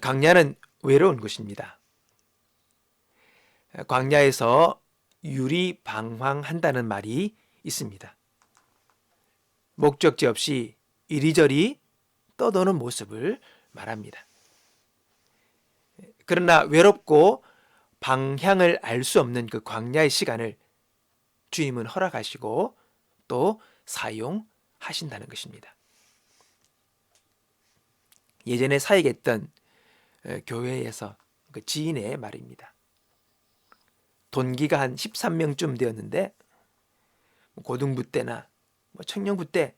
광야는 외로운 곳입니다. 광야에서 유리방황한다는 말이 있습니다. 목적지 없이 이리저리 떠도는 모습을 말합니다. 그러나 외롭고 방향을 알 수 없는 그 광야의 시간을 주님은 허락하시고 또 사용하신다는 것입니다. 예전에 사역했던 교회에서 그 지인의 말입니다. 동기가 한 13명쯤 되었는데 고등부 때나 청년부 때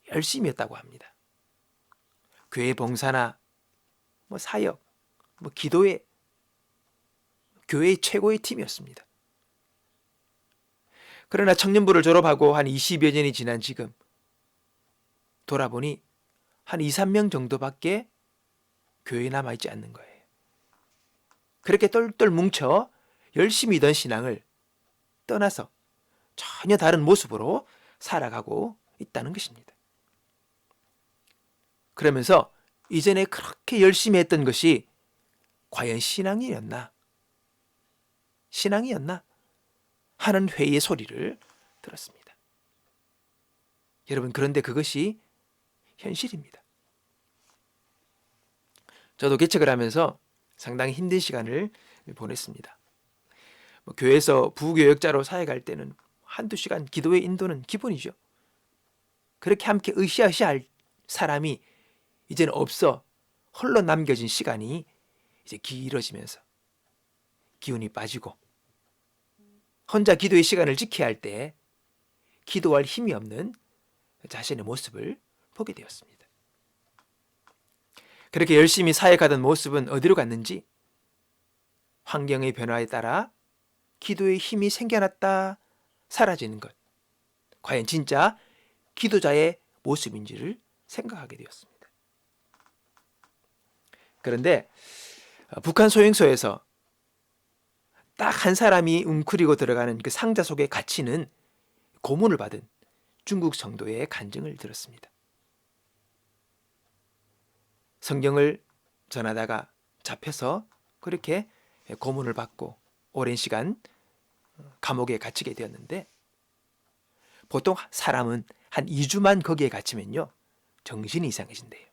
열심히 했다고 합니다. 교회 봉사나 사역, 기도회, 교회의 최고의 팀이었습니다. 그러나 청년부를 졸업하고 한 20여 년이 지난 지금 돌아보니 한 2, 3명 정도밖에 교회에 남아있지 않는 거예요. 그렇게 똘똘 뭉쳐 열심히 던 신앙을 떠나서 전혀 다른 모습으로 살아가고 있다는 것입니다. 그러면서 이전에 그렇게 열심히 했던 것이 과연 신앙이었나 하는 회의의 소리를 들었습니다. 여러분, 그런데 그것이 현실입니다. 저도 개척을 하면서 상당히 힘든 시간을 보냈습니다. 교회에서 부교역자로 사역할 때는 한두 시간 기도의 인도는 기본이죠. 그렇게 함께 으쌰으쌰할 사람이 이제는 없어 홀로 남겨진 시간이 이제 길어지면서 기운이 빠지고 혼자 기도의 시간을 지켜야 할 때 기도할 힘이 없는 자신의 모습을 보게 되었습니다. 그렇게 열심히 사역하던 모습은 어디로 갔는지 환경의 변화에 따라 기도의 힘이 생겨났다 사라지는 것, 과연 진짜 기도자의 모습인지를 생각하게 되었습니다. 그런데 북한 소행소에서 딱 한 사람이 웅크리고 들어가는 그 상자 속에 갇히는 고문을 받은 중국 성도의 간증을 들었습니다. 성경을 전하다가 잡혀서 그렇게 고문을 받고 오랜 시간 감옥에 갇히게 되었는데, 보통 사람은 한 2주만 거기에 갇히면요 정신이 이상해진대요.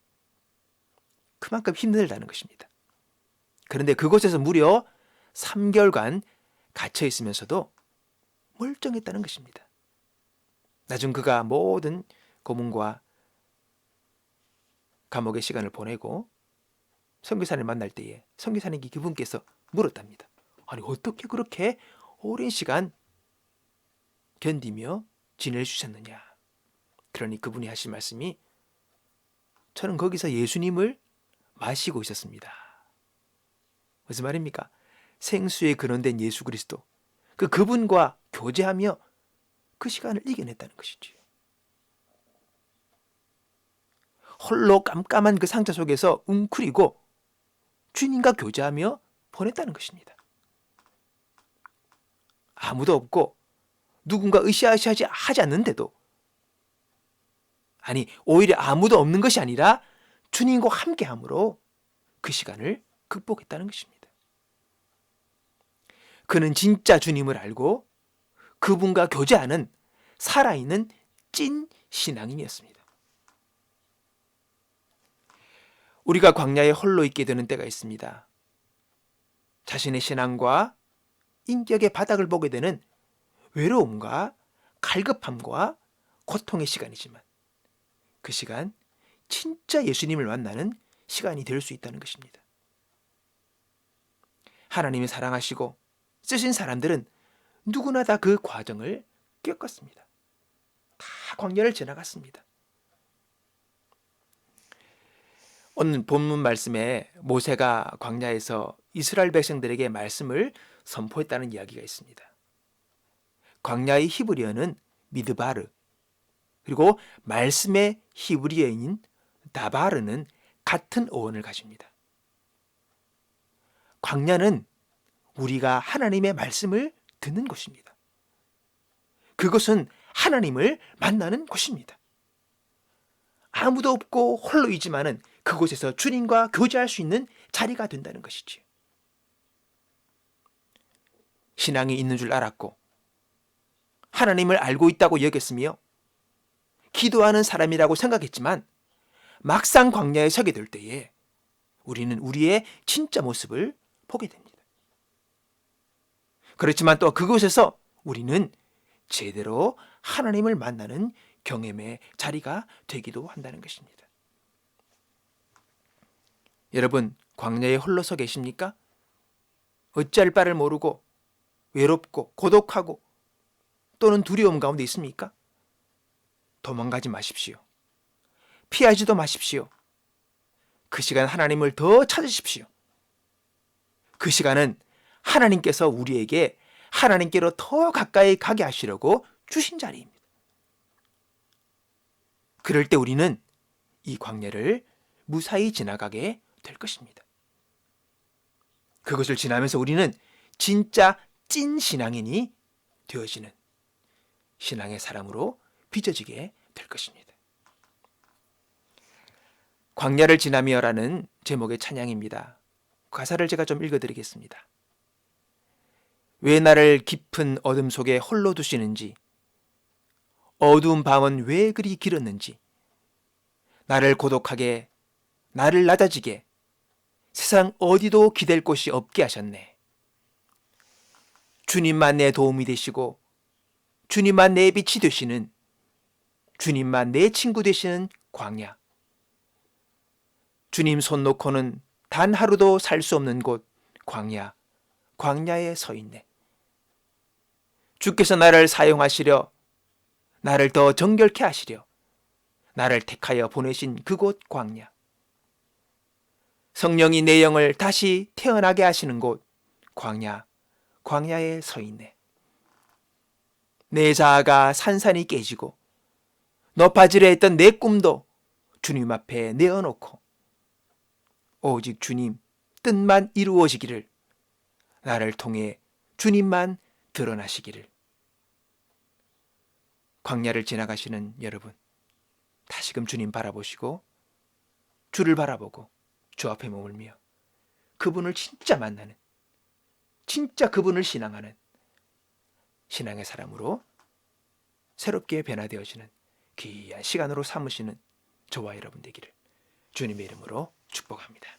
그만큼 힘들다는 것입니다. 그런데 그곳에서 무려 3개월간 갇혀 있으면서도 멀쩡했다는 것입니다. 나중 그가 모든 고문과 감옥의 시간을 보내고 선교사를 만날 때에 선교사님 그분께서 물었답니다. 아니, 어떻게 그렇게 오랜 시간 견디며 지내주셨느냐. 그러니 그분이 하신 말씀이, 저는 거기서 예수님을 마시고 있었습니다. 무슨 말입니까? 생수에 근원된 예수 그리스도, 그분과 교제하며 그 시간을 이겨냈다는 것이지. 홀로 깜깜한 그 상자 속에서 웅크리고 주님과 교제하며 보냈다는 것입니다. 아무도 없고 누군가 으쌰으쌰하지 하지 않는데도, 아니 오히려 아무도 없는 것이 아니라 주님과 함께함으로 그 시간을 극복했다는 것입니다. 그는 진짜 주님을 알고 그분과 교제하는 살아있는 찐 신앙인이었습니다. 우리가 광야에 홀로 있게 되는 때가 있습니다. 자신의 신앙과 인격의 바닥을 보게 되는 외로움과 갈급함과 고통의 시간이지만, 그 시간 진짜 예수님을 만나는 시간이 될 수 있다는 것입니다. 하나님이 사랑하시고 쓰신 사람들은 누구나 다 그 과정을 겪었습니다. 다 광야를 지나갔습니다. 오늘 본문 말씀에 모세가 광야에서 이스라엘 백성들에게 말씀을 선포했다는 이야기가 있습니다. 광야의 히브리어는 미드바르, 그리고 말씀의 히브리어인 다바르는 같은 어원을 가집니다. 광야는 우리가 하나님의 말씀을 듣는 곳입니다. 그것은 하나님을 만나는 곳입니다. 아무도 없고 홀로이지만은 그곳에서 주님과 교제할 수 있는 자리가 된다는 것이지요. 신앙이 있는 줄 알았고 하나님을 알고 있다고 여겼으며 기도하는 사람이라고 생각했지만 막상 광야에 서게 될 때에 우리는 우리의 진짜 모습을 보게 됩니다. 그렇지만 또 그곳에서 우리는 제대로 하나님을 만나는 경험의 자리가 되기도 한다는 것입니다. 여러분, 광야에 홀로 서 계십니까? 어찌할 바를 모르고 외롭고 고독하고 또는 두려움 가운데 있습니까? 도망가지 마십시오. 피하지도 마십시오. 그 시간 하나님을 더 찾으십시오. 그 시간은 하나님께서 우리에게 하나님께로 더 가까이 가게 하시려고 주신 자리입니다. 그럴 때 우리는 이 광야를 무사히 지나가게 될 것입니다. 그것을 지나면서 우리는 진짜 찐 신앙인이 되어지는 신앙의 사람으로 빚어지게 될 것입니다. 광야를 지나며라는 제목의 찬양입니다. 가사를 제가 좀 읽어드리겠습니다. 왜 나를 깊은 어둠 속에 홀로 두시는지, 어두운 밤은 왜 그리 길었는지, 나를 고독하게, 나를 낮아지게, 세상 어디도 기댈 곳이 없게 하셨네. 주님만 내 도움이 되시고 주님만 내 빛이 되시는, 주님만 내 친구 되시는 광야. 주님 손 놓고는 단 하루도 살 수 없는 곳 광야, 광야에 서 있네. 주께서 나를 사용하시려, 나를 더 정결케 하시려 나를 택하여 보내신 그곳 광야. 성령이 내 영을 다시 태어나게 하시는 곳 광야, 광야에 서 있네. 내 자아가 산산이 깨지고 높아지려 했던 내 꿈도 주님 앞에 내어놓고 오직 주님 뜻만 이루어지기를, 나를 통해 주님만 드러나시기를. 광야를 지나가시는 여러분, 다시금 주님 바라보시고 주를 바라보고 주 앞에 머물며 그분을 진짜 만나는, 진짜 그분을 신앙하는 신앙의 사람으로 새롭게 변화되어지는 귀한 시간으로 삼으시는 저와 여러분 되기를 주님의 이름으로 축복합니다.